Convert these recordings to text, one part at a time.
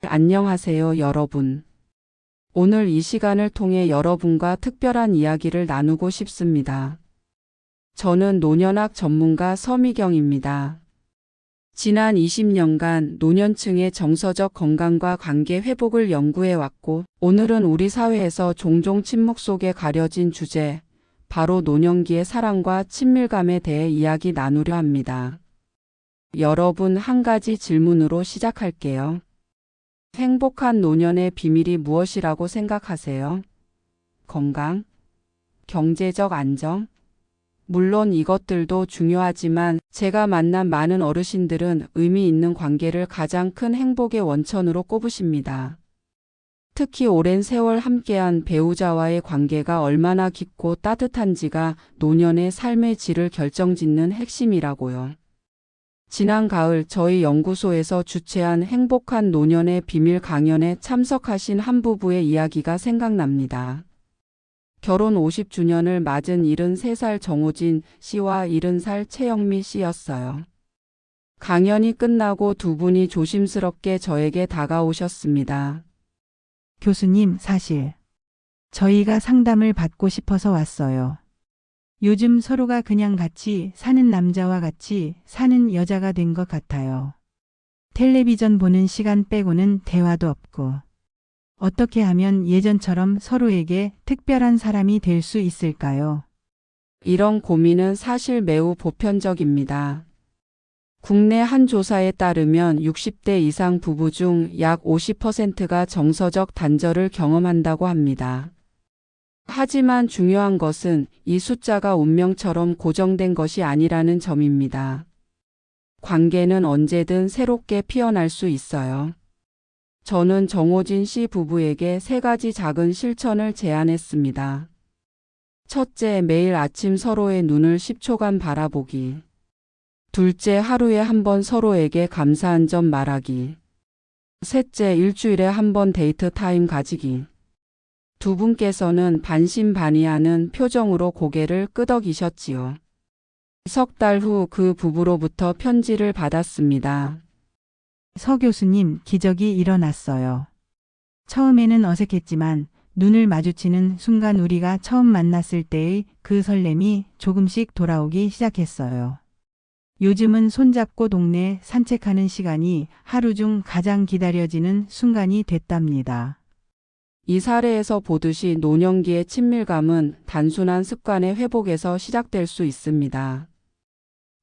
안녕하세요, 여러분. 오늘 이 시간을 통해 여러분과 특별한 이야기를 나누고 싶습니다. 저는 노년학 전문가 서미경입니다. 지난 20년간 노년층의 정서적 건강과 관계 회복을 연구해 왔고, 오늘은 우리 사회에서 종종 침묵 속에 가려진 주제, 바로 노년기의 사랑과 친밀감에 대해 이야기 나누려 합니다. 여러분, 한 가지 질문으로 시작할게요. 행복한 노년의 비밀이 무엇이라고 생각하세요? 건강? 경제적 안정? 물론 이것들도 중요하지만 제가 만난 많은 어르신들은 의미 있는 관계를 가장 큰 행복의 원천으로 꼽으십니다. 특히 오랜 세월 함께한 배우자와의 관계가 얼마나 깊고 따뜻한지가 노년의 삶의 질을 결정짓는 핵심이라고요. 지난 가을 저희 연구소에서 주최한 행복한 노년의 비밀 강연에 참석하신 한 부부의 이야기가 생각납니다. 결혼 50주년을 맞은 73살 정호진 씨와 70살 최영미 씨였어요. 강연이 끝나고 두 분이 조심스럽게 저에게 다가오셨습니다. 교수님, 사실 저희가 상담을 받고 싶어서 왔어요. 요즘 서로가 그냥 같이 사는 남자와 같이 사는 여자가 된 것 같아요. 텔레비전 보는 시간 빼고는 대화도 없고. 어떻게 하면 예전처럼 서로에게 특별한 사람이 될 수 있을까요? 이런 고민은 사실 매우 보편적입니다. 국내 한 조사에 따르면 60대 이상 부부 중 약 50%가 정서적 단절을 경험한다고 합니다. 하지만 중요한 것은 이 숫자가 운명처럼 고정된 것이 아니라는 점입니다. 관계는 언제든 새롭게 피어날 수 있어요. 저는 정호진 씨 부부에게 3가지 작은 실천을 제안했습니다. 첫째, 매일 아침 서로의 눈을 10초간 바라보기. 둘째, 하루에 한 번 서로에게 감사한 점 말하기. 셋째, 일주일에 한 번 데이트 타임 가지기. 두 분께서는 반신반의하는 표정으로 고개를 끄덕이셨지요. 석 달 후 그 부부로부터 편지를 받았습니다. 서 교수님, 기적이 일어났어요. 처음에는 어색했지만 눈을 마주치는 순간 우리가 처음 만났을 때의 그 설렘이 조금씩 돌아오기 시작했어요. 요즘은 손잡고 동네 산책하는 시간이 하루 중 가장 기다려지는 순간이 됐답니다. 이 사례에서 보듯이 노년기의 친밀감은 단순한 습관의 회복에서 시작될 수 있습니다.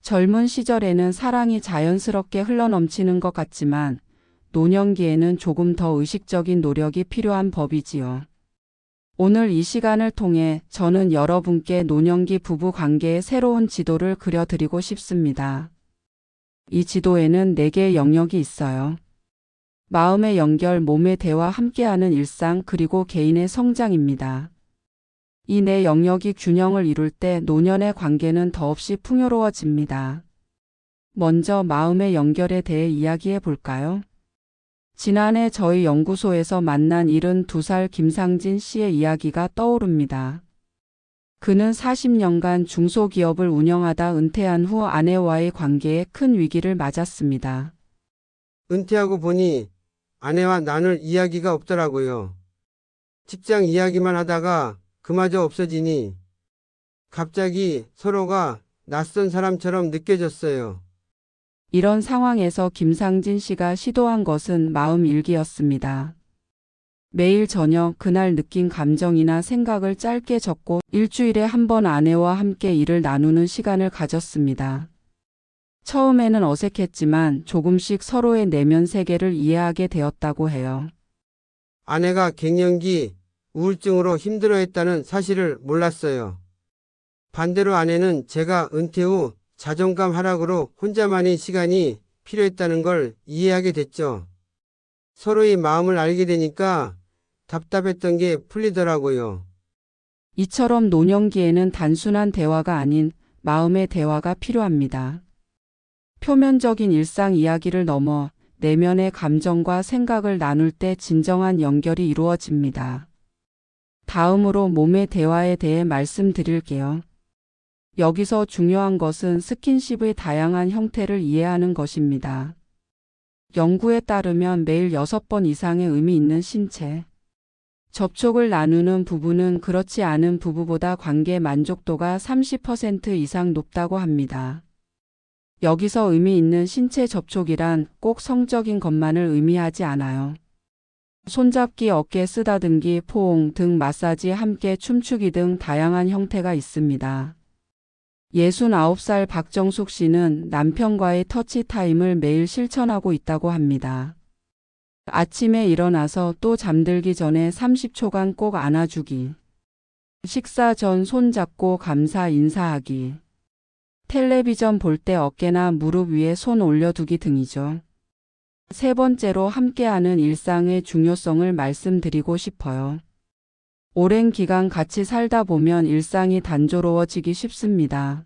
젊은 시절에는 사랑이 자연스럽게 흘러넘치는 것 같지만 노년기에는 조금 더 의식적인 노력이 필요한 법이지요. 오늘 이 시간을 통해 저는 여러분께 노년기 부부 관계의 새로운 지도를 그려드리고 싶습니다. 이 지도에는 4개의 영역이 있어요. 마음의 연결, 몸의 대화, 함께하는 일상, 그리고 개인의 성장입니다. 이 4영역이 균형을 이룰 때 노년의 관계는 더없이 풍요로워집니다. 먼저 마음의 연결에 대해 이야기해 볼까요? 지난해 저희 연구소에서 만난 72살 김상진 씨의 이야기가 떠오릅니다. 그는 40년간 중소기업을 운영하다 은퇴한 후 아내와의 관계에 큰 위기를 맞았습니다. 은퇴하고 보니 아내와 나눌 이야기가 없더라고요. 직장 이야기만 하다가 그마저 없어지니 갑자기 서로가 낯선 사람처럼 느껴졌어요. 이런 상황에서 김상진 씨가 시도한 것은 마음 일기였습니다. 매일 저녁 그날 느낀 감정이나 생각을 짧게 적고 일주일에 한 번 아내와 함께 일을 나누는 시간을 가졌습니다. 처음에는 어색했지만 조금씩 서로의 내면 세계를 이해하게 되었다고 해요. 아내가 갱년기 우울증으로 힘들어했다는 사실을 몰랐어요. 반대로 아내는 제가 은퇴 후 자존감 하락으로 혼자만의 시간이 필요했다는 걸 이해하게 됐죠. 서로의 마음을 알게 되니까 답답했던 게 풀리더라고요. 이처럼 노년기에는 단순한 대화가 아닌 마음의 대화가 필요합니다. 표면적인 일상 이야기를 넘어 내면의 감정과 생각을 나눌 때 진정한 연결이 이루어집니다. 다음으로 몸의 대화에 대해 말씀드릴게요. 여기서 중요한 것은 스킨십의 다양한 형태를 이해하는 것입니다. 연구에 따르면 매일 6번 이상의 의미 있는 신체 접촉을 나누는 부부는 그렇지 않은 부부보다 관계 만족도가 30% 이상 높다고 합니다. 여기서 의미 있는 신체 접촉이란 꼭 성적인 것만을 의미하지 않아요. 손잡기, 어깨 쓰다듬기, 포옹, 등 마사지, 함께 춤추기 등 다양한 형태가 있습니다. 69살 박정숙 씨는 남편과의 터치타임을 매일 실천하고 있다고 합니다. 아침에 일어나서 또 잠들기 전에 30초간 꼭 안아주기. 식사 전 손잡고 감사 인사하기. 텔레비전 볼 때 어깨나 무릎 위에 손 올려두기 등이죠. 세 번째로 함께하는 일상의 중요성을 말씀드리고 싶어요. 오랜 기간 같이 살다 보면 일상이 단조로워지기 쉽습니다.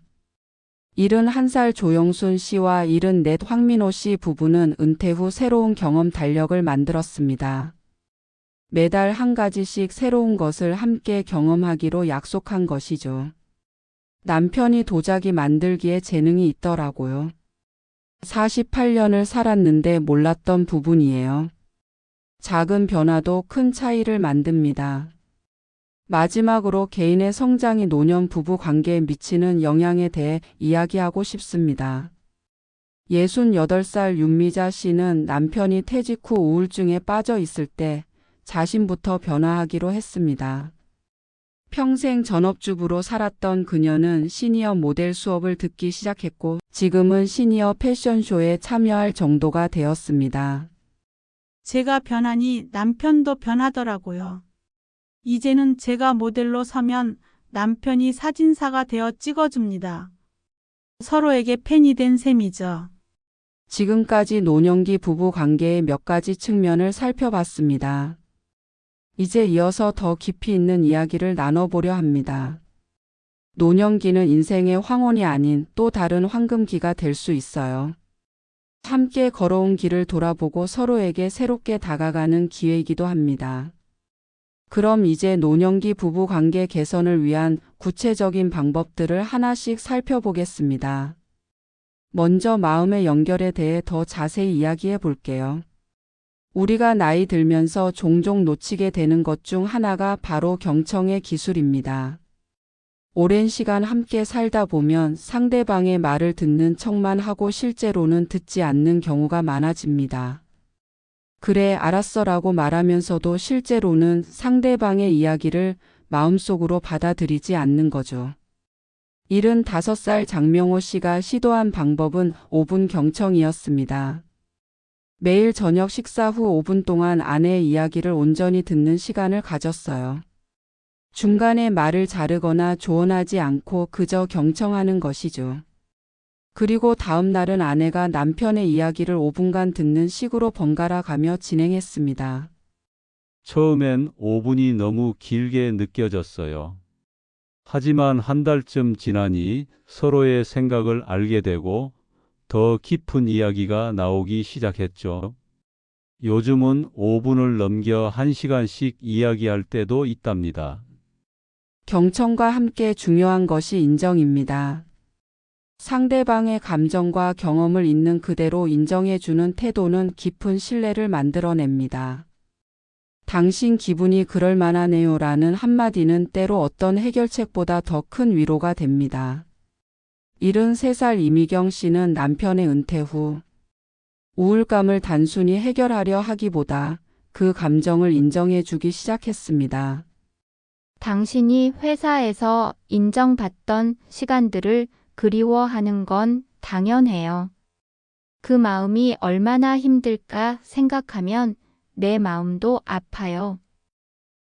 71살 조영순 씨와 74 황민호 씨 부부는 은퇴 후 새로운 경험 달력을 만들었습니다. 매달 한 가지씩 새로운 것을 함께 경험하기로 약속한 것이죠. 남편이 도자기 만들기에 재능이 있더라고요. 48년을 살았는데 몰랐던 부분이에요. 작은 변화도 큰 차이를 만듭니다. 마지막으로 개인의 성장이 노년 부부 관계에 미치는 영향에 대해 이야기하고 싶습니다. 68살 윤미자 씨는 남편이 퇴직 후 우울증에 빠져 있을 때 자신부터 변화하기로 했습니다. 평생 전업주부로 살았던 그녀는 시니어 모델 수업을 듣기 시작했고 지금은 시니어 패션쇼에 참여할 정도가 되었습니다. 제가 변하니 남편도 변하더라고요. 이제는 제가 모델로 서면 남편이 사진사가 되어 찍어줍니다. 서로에게 팬이 된 셈이죠. 지금까지 노년기 부부 관계의 몇 가지 측면을 살펴봤습니다. 이제 이어서 더 깊이 있는 이야기를 나눠보려 합니다. 노년기는 인생의 황혼이 아닌 또 다른 황금기가 될 수 있어요. 함께 걸어온 길을 돌아보고 서로에게 새롭게 다가가는 기회이기도 합니다. 그럼 이제 노년기 부부 관계 개선을 위한 구체적인 방법들을 하나씩 살펴보겠습니다. 먼저 마음의 연결에 대해 더 자세히 이야기해 볼게요. 우리가 나이 들면서 종종 놓치게 되는 것 중 하나가 바로 경청의 기술입니다. 오랜 시간 함께 살다 보면 상대방의 말을 듣는 척만 하고 실제로는 듣지 않는 경우가 많아집니다. 그래, 알았어라고 말하면서도 실제로는 상대방의 이야기를 마음속으로 받아들이지 않는 거죠. 75살 장명호 씨가 시도한 방법은 5분 경청이었습니다. 매일 저녁 식사 후 5분 동안 아내의 이야기를 온전히 듣는 시간을 가졌어요. 중간에 말을 자르거나 조언하지 않고 그저 경청하는 것이죠. 그리고 다음 날은 아내가 남편의 이야기를 5분간 듣는 식으로 번갈아 가며 진행했습니다. 처음엔 5분이 너무 길게 느껴졌어요. 하지만 한 달쯤 지나니 서로의 생각을 알게 되고 더 깊은 이야기가 나오기 시작했죠. 요즘은 5분을 넘겨 1시간씩 이야기할 때도 있답니다. 경청과 함께 중요한 것이 인정입니다. 상대방의 감정과 경험을 있는 그대로 인정해주는 태도는 깊은 신뢰를 만들어냅니다. 당신 기분이 그럴 만하네요라는 한마디는 때로 어떤 해결책보다 더 큰 위로가 됩니다. 73살 이미경 씨는 남편의 은퇴 후 우울감을 단순히 해결하려 하기보다 그 감정을 인정해주기 시작했습니다. 당신이 회사에서 인정받던 시간들을 그리워하는 건 당연해요. 그 마음이 얼마나 힘들까 생각하면 내 마음도 아파요.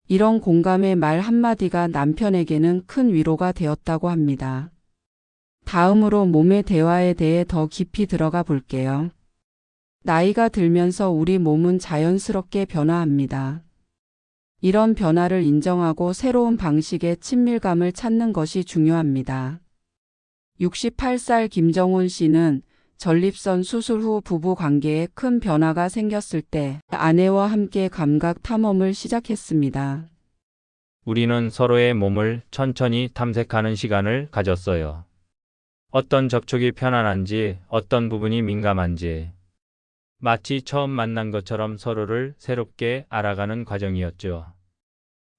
이런 공감의 말 한마디가 남편에게는 큰 위로가 되었다고 합니다. 다음으로 몸의 대화에 대해 더 깊이 들어가 볼게요. 나이가 들면서 우리 몸은 자연스럽게 변화합니다. 이런 변화를 인정하고 새로운 방식의 친밀감을 찾는 것이 중요합니다. 68살 김정훈 씨는 전립선 수술 후 부부 관계에 큰 변화가 생겼을 때 아내와 함께 감각 탐험을 시작했습니다. 우리는 서로의 몸을 천천히 탐색하는 시간을 가졌어요. 어떤 접촉이 편안한지, 어떤 부분이 민감한지, 마치 처음 만난 것처럼 서로를 새롭게 알아가는 과정이었죠.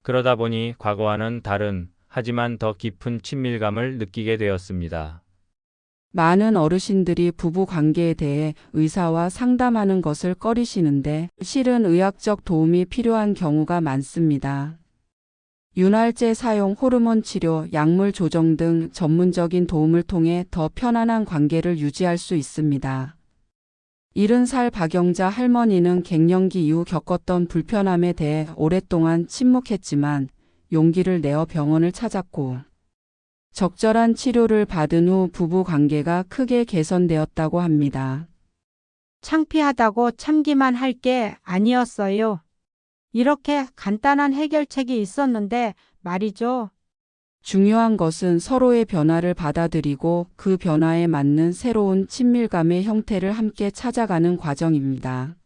그러다 보니 과거와는 다른, 하지만 더 깊은 친밀감을 느끼게 되었습니다. 많은 어르신들이 부부 관계에 대해 의사와 상담하는 것을 꺼리시는데 실은 의학적 도움이 필요한 경우가 많습니다. 윤활제 사용, 호르몬 치료, 약물 조정 등 전문적인 도움을 통해 더 편안한 관계를 유지할 수 있습니다. 70살 박영자 할머니는 갱년기 이후 겪었던 불편함에 대해 오랫동안 침묵했지만 용기를 내어 병원을 찾았고 적절한 치료를 받은 후 부부 관계가 크게 개선되었다고 합니다. 창피하다고 참기만 할 게 아니었어요. 이렇게 간단한 해결책이 있었는데 말이죠. 중요한 것은 서로의 변화를 받아들이고 그 변화에 맞는 새로운 친밀감의 형태를 함께 찾아가는 과정입니다.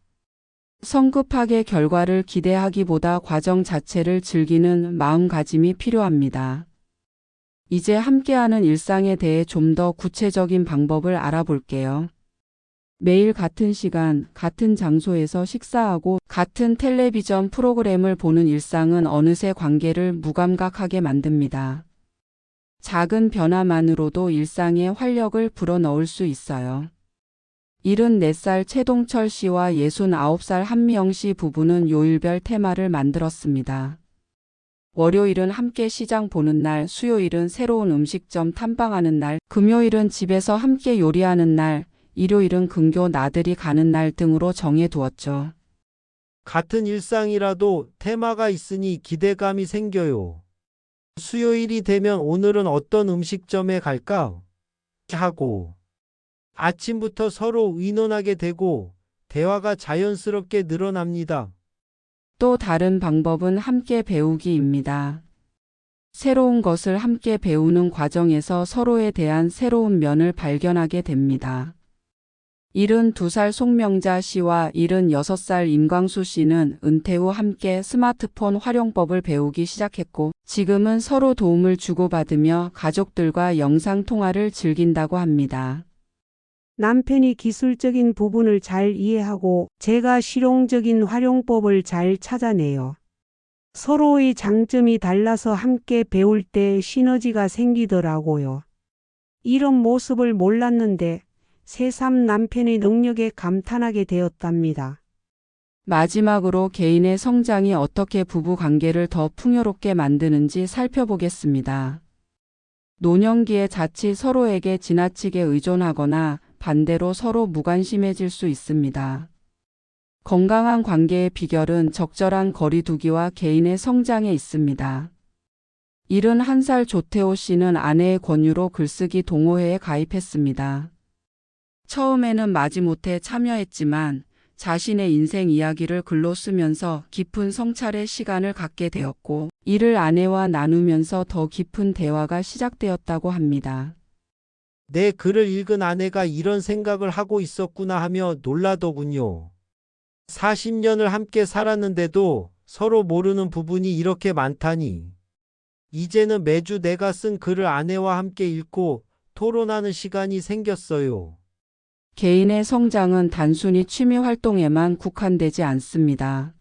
성급하게 결과를 기대하기보다 과정 자체를 즐기는 마음가짐이 필요합니다. 이제 함께하는 일상에 대해 좀 더 구체적인 방법을 알아볼게요. 매일 같은 시간, 같은 장소에서 식사하고 같은 텔레비전 프로그램을 보는 일상은 어느새 관계를 무감각하게 만듭니다. 작은 변화만으로도 일상에 활력을 불어넣을 수 있어요. 74살 최동철 씨와 69살 한미영 씨 부부는 요일별 테마를 만들었습니다. 월요일은 함께 시장 보는 날, 수요일은 새로운 음식점 탐방하는 날, 금요일은 집에서 함께 요리하는 날, 일요일은 근교 나들이 가는 날 등으로 정해두었죠. 같은 일상이라도 테마가 있으니 기대감이 생겨요. 수요일이 되면 오늘은 어떤 음식점에 갈까? 하고 아침부터 서로 의논하게 되고 대화가 자연스럽게 늘어납니다. 또 다른 방법은 함께 배우기입니다. 새로운 것을 함께 배우는 과정에서 서로에 대한 새로운 면을 발견하게 됩니다. 72살 송명자 씨와 76살 임광수 씨는 은퇴 후 함께 스마트폰 활용법을 배우기 시작했고 지금은 서로 도움을 주고받으며 가족들과 영상통화를 즐긴다고 합니다. 남편이 기술적인 부분을 잘 이해하고 제가 실용적인 활용법을 잘 찾아내요. 서로의 장점이 달라서 함께 배울 때 시너지가 생기더라고요. 이런 모습을 몰랐는데 새삼 남편의 능력에 감탄하게 되었답니다. 마지막으로 개인의 성장이 어떻게 부부 관계를 더 풍요롭게 만드는지 살펴보겠습니다. 노년기에 자칫 서로에게 지나치게 의존하거나 반대로 서로 무관심해질 수 있습니다. 건강한 관계의 비결은 적절한 거리두기와 개인의 성장에 있습니다. 71살 조태호 씨는 아내의 권유로 글쓰기 동호회에 가입했습니다. 처음에는 마지못해 참여했지만 자신의 인생 이야기를 글로 쓰면서 깊은 성찰의 시간을 갖게 되었고 이를 아내와 나누면서 더 깊은 대화가 시작되었다고 합니다. 내 글을 읽은 아내가 이런 생각을 하고 있었구나 하며 놀라더군요. 40년을 함께 살았는데도 서로 모르는 부분이 이렇게 많다니. 이제는 매주 내가 쓴 글을 아내와 함께 읽고 토론하는 시간이 생겼어요. 개인의 성장은 단순히 취미 활동에만 국한되지 않습니다.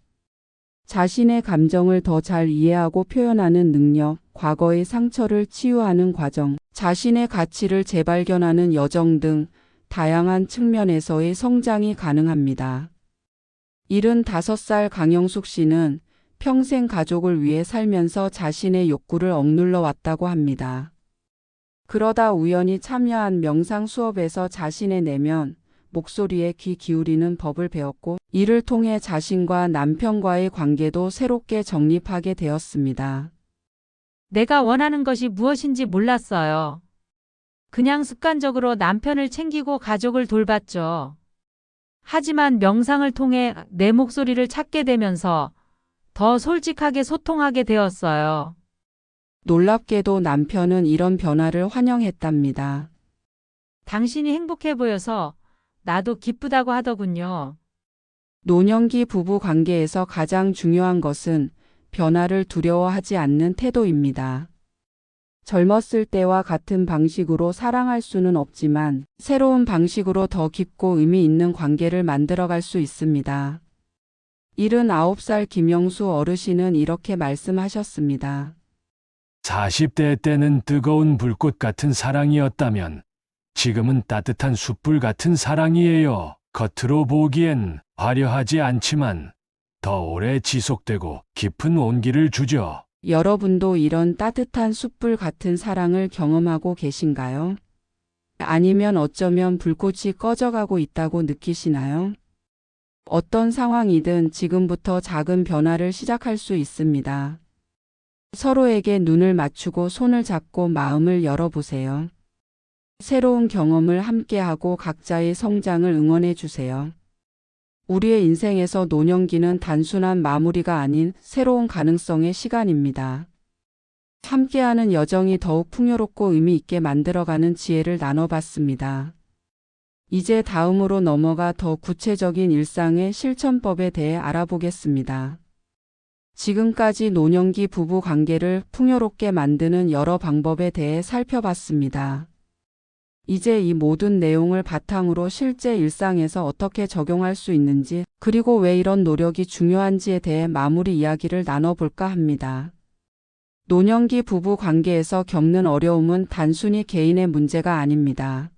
자신의 감정을 더 잘 이해하고 표현하는 능력, 과거의 상처를 치유하는 과정, 자신의 가치를 재발견하는 여정 등 다양한 측면에서의 성장이 가능합니다. 75살 강영숙 씨는 평생 가족을 위해 살면서 자신의 욕구를 억눌러 왔다고 합니다. 그러다 우연히 참여한 명상 수업에서 자신의 내면, 목소리에 귀 기울이는 법을 배웠고 이를 통해 자신과 남편과의 관계도 새롭게 정립하게 되었습니다. 내가 원하는 것이 무엇인지 몰랐어요. 그냥 습관적으로 남편을 챙기고 가족을 돌봤죠. 하지만 명상을 통해 내 목소리를 찾게 되면서 더 솔직하게 소통하게 되었어요. 놀랍게도 남편은 이런 변화를 환영했답니다. 당신이 행복해 보여서 나도 기쁘다고 하더군요. 노년기 부부 관계에서 가장 중요한 것은 변화를 두려워하지 않는 태도입니다. 젊었을 때와 같은 방식으로 사랑할 수는 없지만 새로운 방식으로 더 깊고 의미 있는 관계를 만들어갈 수 있습니다. 79살 김영수 어르신은 이렇게 말씀하셨습니다. 40대 때는 뜨거운 불꽃 같은 사랑이었다면 지금은 따뜻한 숯불 같은 사랑이에요. 겉으로 보기엔 화려하지 않지만 더 오래 지속되고 깊은 온기를 주죠. 여러분도 이런 따뜻한 숯불 같은 사랑을 경험하고 계신가요? 아니면 어쩌면 불꽃이 꺼져가고 있다고 느끼시나요? 어떤 상황이든 지금부터 작은 변화를 시작할 수 있습니다. 서로에게 눈을 맞추고 손을 잡고 마음을 열어보세요. 새로운 경험을 함께하고 각자의 성장을 응원해 주세요. 우리의 인생에서 노년기는 단순한 마무리가 아닌 새로운 가능성의 시간입니다. 함께하는 여정이 더욱 풍요롭고 의미 있게 만들어가는 지혜를 나눠봤습니다. 이제 다음으로 넘어가 더 구체적인 일상의 실천법에 대해 알아보겠습니다. 지금까지 노년기 부부 관계를 풍요롭게 만드는 여러 방법에 대해 살펴봤습니다. 이제 이 모든 내용을 바탕으로 실제 일상에서 어떻게 적용할 수 있는지, 그리고 왜 이런 노력이 중요한지에 대해 마무리 이야기를 나눠볼까 합니다. 노년기 부부 관계에서 겪는 어려움은 단순히 개인의 문제가 아닙니다.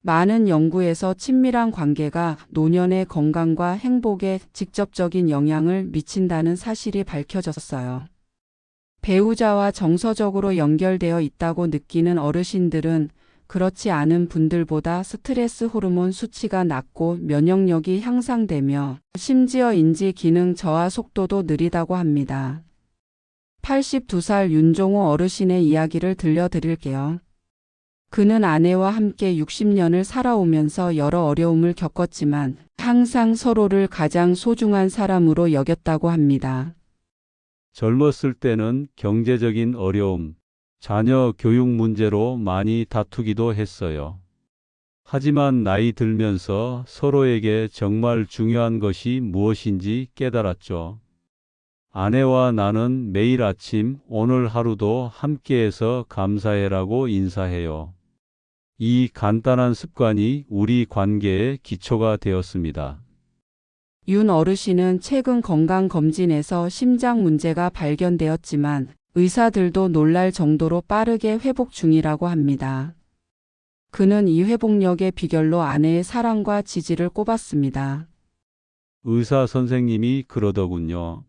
많은 연구에서 친밀한 관계가 노년의 건강과 행복에 직접적인 영향을 미친다는 사실이 밝혀졌어요. 배우자와 정서적으로 연결되어 있다고 느끼는 어르신들은 그렇지 않은 분들보다 스트레스 호르몬 수치가 낮고 면역력이 향상되며 심지어 인지 기능 저하 속도도 느리다고 합니다. 82살 윤종호 어르신의 이야기를 들려드릴게요. 그는 아내와 함께 60년을 살아오면서 여러 어려움을 겪었지만 항상 서로를 가장 소중한 사람으로 여겼다고 합니다. 젊었을 때는 경제적인 어려움, 자녀 교육 문제로 많이 다투기도 했어요. 하지만 나이 들면서 서로에게 정말 중요한 것이 무엇인지 깨달았죠. 아내와 나는 매일 아침 오늘 하루도 함께해서 감사해라고 인사해요. 이 간단한 습관이 우리 관계의 기초가 되었습니다. 윤 어르신은 최근 건강검진에서 심장 문제가 발견되었지만 의사들도 놀랄 정도로 빠르게 회복 중이라고 합니다. 그는 이 회복력의 비결로 아내의 사랑과 지지를 꼽았습니다. 의사 선생님이 그러더군요.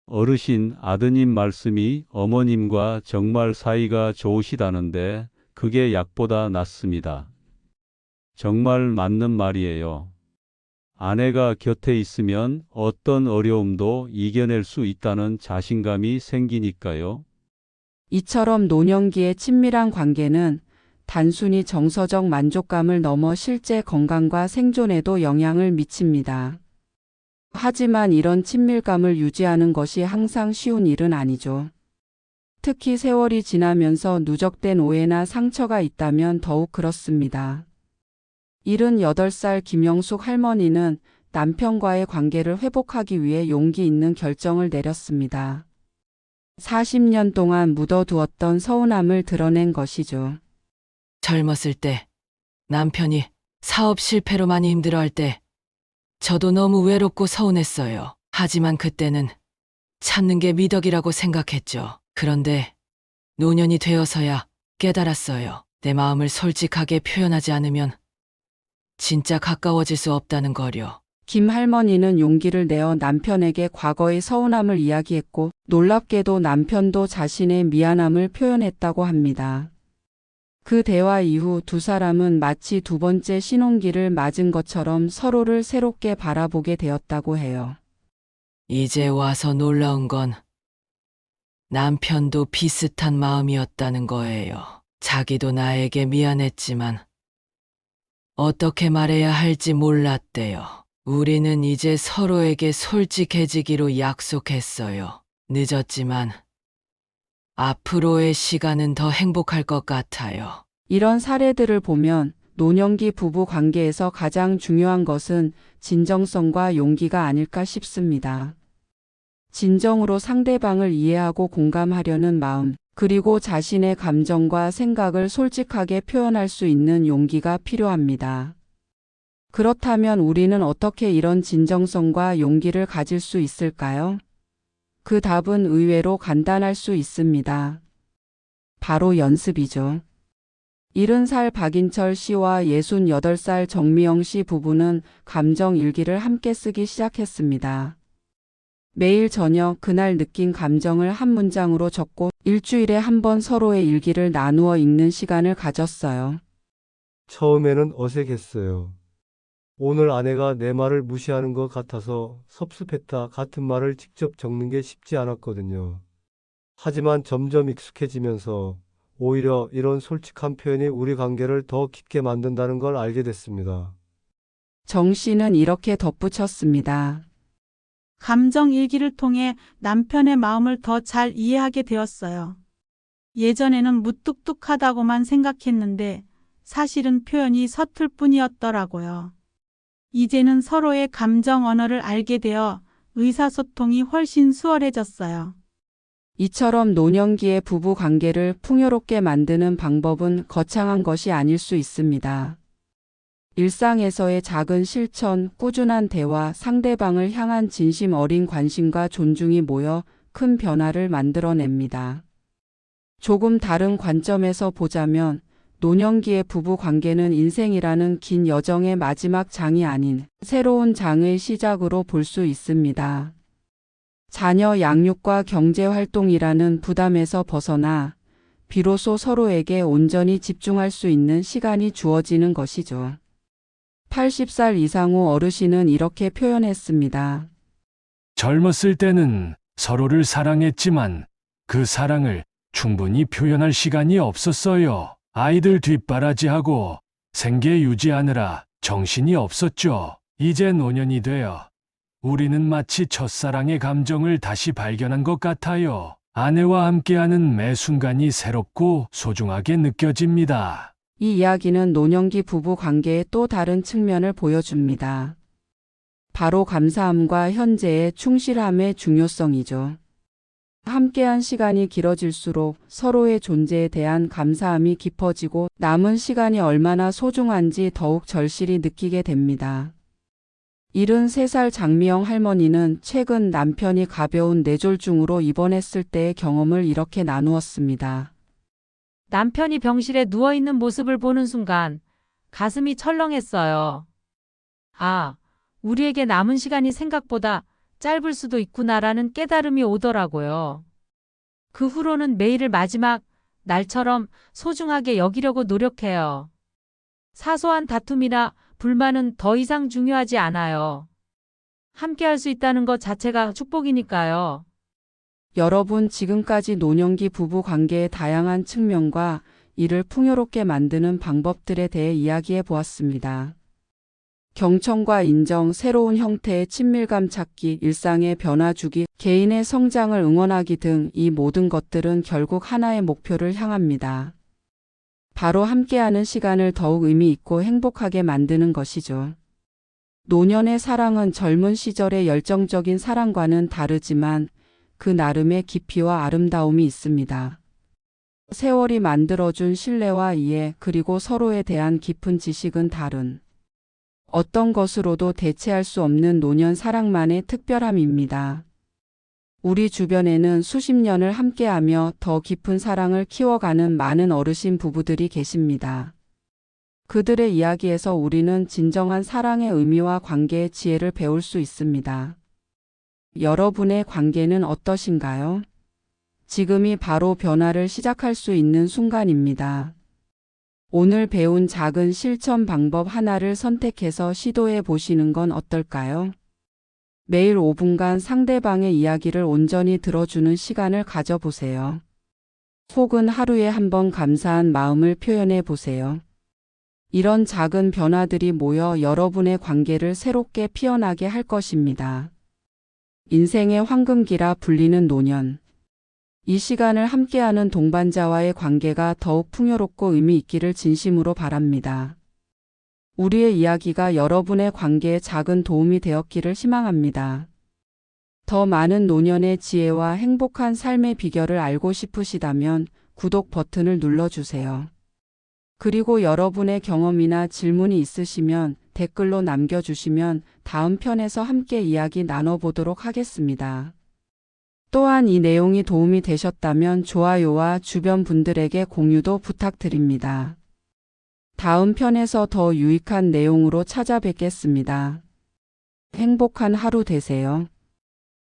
어르신 아드님 말씀이 어머님과 정말 사이가 좋으시다는데 그게 약보다 낫습니다. 정말 맞는 말이에요. 아내가 곁에 있으면 어떤 어려움도 이겨낼 수 있다는 자신감이 생기니까요. 이처럼 노년기의 친밀한 관계는 단순히 정서적 만족감을 넘어 실제 건강과 생존에도 영향을 미칩니다. 하지만 이런 친밀감을 유지하는 것이 항상 쉬운 일은 아니죠. 특히 세월이 지나면서 누적된 오해나 상처가 있다면 더욱 그렇습니다. 78살 김영숙 할머니는 남편과의 관계를 회복하기 위해 용기 있는 결정을 내렸습니다. 40년 동안 묻어두었던 서운함을 드러낸 것이죠. 젊었을 때 남편이 사업 실패로 많이 힘들어할 때 저도 너무 외롭고 서운했어요. 하지만 그때는 참는 게 미덕이라고 생각했죠. 그런데 노년이 되어서야 깨달았어요. 내 마음을 솔직하게 표현하지 않으면 진짜 가까워질 수 없다는 거요. 김 할머니는 용기를 내어 남편에게 과거의 서운함을 이야기했고 놀랍게도 남편도 자신의 미안함을 표현했다고 합니다. 그 대화 이후 두 사람은 마치 두 번째 신혼기를 맞은 것처럼 서로를 새롭게 바라보게 되었다고 해요. 이제 와서 놀라운 건 남편도 비슷한 마음이었다는 거예요. 자기도 나에게 미안했지만 어떻게 말해야 할지 몰랐대요. 우리는 이제 서로에게 솔직해지기로 약속했어요. 늦었지만 앞으로의 시간은 더 행복할 것 같아요. 이런 사례들을 보면 노년기 부부 관계에서 가장 중요한 것은 진정성과 용기가 아닐까 싶습니다. 진정으로 상대방을 이해하고 공감하려는 마음, 그리고 자신의 감정과 생각을 솔직하게 표현할 수 있는 용기가 필요합니다. 그렇다면 우리는 어떻게 이런 진정성과 용기를 가질 수 있을까요? 그 답은 의외로 간단할 수 있습니다. 바로 연습이죠. 70살 박인철 씨와 68살 정미영 씨 부부는 감정 일기를 함께 쓰기 시작했습니다. 매일 저녁 그날 느낀 감정을 한 문장으로 적고 일주일에 한 번 서로의 일기를 나누어 읽는 시간을 가졌어요. 처음에는 어색했어요. 오늘 아내가 내 말을 무시하는 것 같아서 섭섭했다 같은 말을 직접 적는 게 쉽지 않았거든요. 하지만 점점 익숙해지면서 오히려 이런 솔직한 표현이 우리 관계를 더 깊게 만든다는 걸 알게 됐습니다. 정 씨는 이렇게 덧붙였습니다. 감정 일기를 통해 남편의 마음을 더 잘 이해하게 되었어요. 예전에는 무뚝뚝하다고만 생각했는데 사실은 표현이 서툴 뿐이었더라고요. 이제는 서로의 감정 언어를 알게 되어 의사소통이 훨씬 수월해졌어요. 이처럼 노년기의 부부 관계를 풍요롭게 만드는 방법은 거창한 것이 아닐 수 있습니다. 일상에서의 작은 실천, 꾸준한 대화, 상대방을 향한 진심 어린 관심과 존중이 모여 큰 변화를 만들어냅니다. 조금 다른 관점에서 보자면 노년기의 부부 관계는 인생이라는 긴 여정의 마지막 장이 아닌 새로운 장의 시작으로 볼 수 있습니다. 자녀 양육과 경제 활동이라는 부담에서 벗어나 비로소 서로에게 온전히 집중할 수 있는 시간이 주어지는 것이죠. 80살 이상우 어르신은 이렇게 표현했습니다. 젊었을 때는 서로를 사랑했지만 그 사랑을 충분히 표현할 시간이 없었어요. 아이들 뒷바라지하고 생계 유지하느라 정신이 없었죠. 이제 노년이 되어 우리는 마치 첫사랑의 감정을 다시 발견한 것 같아요. 아내와 함께하는 매 순간이 새롭고 소중하게 느껴집니다. 이 이야기는 노년기 부부 관계의 또 다른 측면을 보여줍니다. 바로 감사함과 현재의 충실함의 중요성이죠. 함께한 시간이 길어질수록 서로의 존재에 대한 감사함이 깊어지고 남은 시간이 얼마나 소중한지 더욱 절실히 느끼게 됩니다. 73살 장미영 할머니는 최근 남편이 가벼운 뇌졸중으로 입원했을 때의 경험을 이렇게 나누었습니다. 남편이 병실에 누워있는 모습을 보는 순간 가슴이 철렁했어요. 아, 우리에게 남은 시간이 생각보다 짧을 수도 있구나라는 깨달음이 오더라고요. 그 후로는 매일을 마지막 날처럼 소중하게 여기려고 노력해요. 사소한 다툼이나 불만은 더 이상 중요하지 않아요. 함께 할 수 있다는 것 자체가 축복이니까요. 여러분, 지금까지 노년기 부부 관계의 다양한 측면과 이를 풍요롭게 만드는 방법들에 대해 이야기해 보았습니다. 경청과 인정, 새로운 형태의 친밀감 찾기, 일상의 변화 주기, 개인의 성장을 응원하기 등 이 모든 것들은 결국 하나의 목표를 향합니다. 바로 함께하는 시간을 더욱 의미 있고 행복하게 만드는 것이죠. 노년의 사랑은 젊은 시절의 열정적인 사랑과는 다르지만 그 나름의 깊이와 아름다움이 있습니다. 세월이 만들어준 신뢰와 이해, 그리고 서로에 대한 깊은 지식은 다른 어떤 것으로도 대체할 수 없는 노년 사랑만의 특별함입니다. 우리 주변에는 수십 년을 함께하며 더 깊은 사랑을 키워가는 많은 어르신 부부들이 계십니다. 그들의 이야기에서 우리는 진정한 사랑의 의미와 관계의 지혜를 배울 수 있습니다. 여러분의 관계는 어떠신가요? 지금이 바로 변화를 시작할 수 있는 순간입니다. 오늘 배운 작은 실천 방법 하나를 선택해서 시도해 보시는 건 어떨까요? 매일 5분간 상대방의 이야기를 온전히 들어주는 시간을 가져보세요. 혹은 하루에 한 번 감사한 마음을 표현해 보세요. 이런 작은 변화들이 모여 여러분의 관계를 새롭게 피어나게 할 것입니다. 인생의 황금기라 불리는 노년. 이 시간을 함께하는 동반자와의 관계가 더욱 풍요롭고 의미 있기를 진심으로 바랍니다. 우리의 이야기가 여러분의 관계에 작은 도움이 되었기를 희망합니다. 더 많은 노년의 지혜와 행복한 삶의 비결을 알고 싶으시다면 구독 버튼을 눌러주세요. 그리고 여러분의 경험이나 질문이 있으시면 댓글로 남겨주시면 다음 편에서 함께 이야기 나눠보도록 하겠습니다. 또한 이 내용이 도움이 되셨다면 좋아요와 주변 분들에게 공유도 부탁드립니다. 다음 편에서 더 유익한 내용으로 찾아뵙겠습니다. 행복한 하루 되세요.